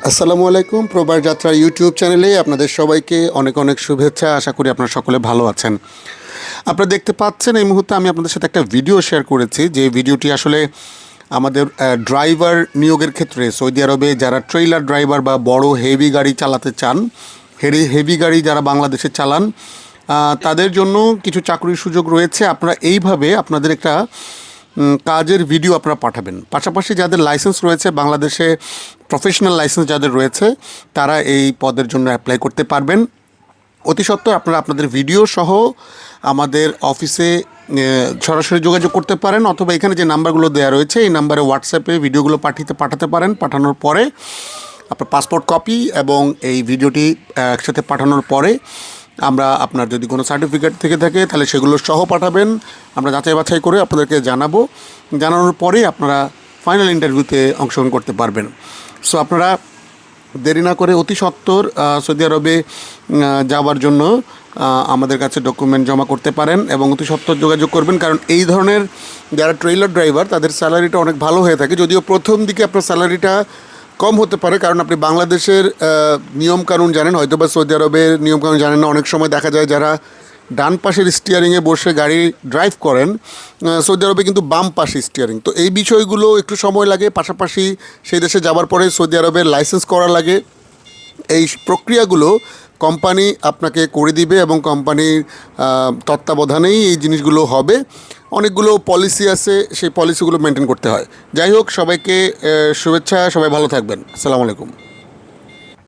আসসালামু আলাইকুম। প্রবাস যাত্রা ইউটিউব চ্যানেলে আপনাদের সবাইকে অনেক অনেক শুভেচ্ছা। আশা করি আপনারা সকলে ভালো আছেন। আপনারা দেখতে পাচ্ছেন এই মুহূর্তে আমি আপনাদের সাথে একটা ভিডিও শেয়ার করেছি, যে ভিডিওটি আসলে আমাদের ড্রাইভার নিয়োগের ক্ষেত্রে সৌদি আরবে যারা ট্রেইলার ড্রাইভার বা বড় হেভি গাড়ি চালাতে চান, হেভি গাড়ি যারা বাংলাদেশে চালান তাদের জন্য কিছু চাকরির সুযোগ রয়েছে। আপনারা এইভাবে আপনাদের একটা কাজের ভিডিও আপনারা পাঠাবেন। পাশাপাশি যাদের লাইসেন্স রয়েছে বাংলাদেশে, প্রফেশনাল লাইসেন্স যাদের রয়েছে, তারা এই পদের জন্য অ্যাপ্লাই করতে পারবেন। অতি সত্বর আপনারা আপনাদের ভিডিও সহ আমাদের অফিসে সরাসরি যোগাযোগ করতে পারেন, অথবা এখানে যে নাম্বারগুলো দেওয়া রয়েছে এই নাম্বারে হোয়াটসঅ্যাপে ভিডিওগুলো পাঠাতে পারেন। পাঠানোর পরে আপনার পাসপোর্ট কপি এবং এই ভিডিওটি একসাথে পাঠানোর পরে আমরা আপনার যদি কোনো সার্টিফিকেট থেকে থাকে তাহলে সেগুলো সহ পাঠাবেন। আমরা যাচাই বাছাই করে আপনাদেরকে জানানোর পরেই আপনারা ফাইনাল ইন্টারভিউতে অংশগ্রহণ করতে পারবেন। সো আপনারা দেরি না করে অতি সত্বর সৌদি আরবে যাওয়ার জন্য আমাদের কাছে ডকুমেন্ট জমা করতে পারেন এবং অতি সত্বর যোগাযোগ করবেন। কারণ এই ধরনের যারা ট্রেইলার ড্রাইভার তাদের স্যালারিটা অনেক ভালো হয়ে থাকে, যদিও প্রথম দিকে আপনার স্যালারিটা কম হতে পারে, কারণ আপনি বাংলাদেশের নিয়মকানুন জানেন, হয়তো বা সৌদি আরবের নিয়মকানুন জানেন না। অনেক সময় দেখা যায় যারা ডান পাশের স্টিয়ারিংয়ে বসে গাড়ি ড্রাইভ করেন, সৌদি আরবে কিন্তু বাম পাশে স্টিয়ারিং। তো এই বিষয়গুলো একটু সময় লাগে। পাশাপাশি সেই দেশে যাওয়ার পরে সৌদি আরবের লাইসেন্স করা লাগে। এই প্রক্রিয়াগুলো কোম্পানি আপনাকে করে দিবে এবং কোম্পানির তত্ত্বাবধানেই এই জিনিসগুলো হবে। অনেকগুলো পলিসি আছে, সেই পলিসিগুলো মেনটেন করতে হয়। যাই হোক, সবাইকে শুভেচ্ছা, সবাই ভালো থাকবেন। আসসালামু আলাইকুম।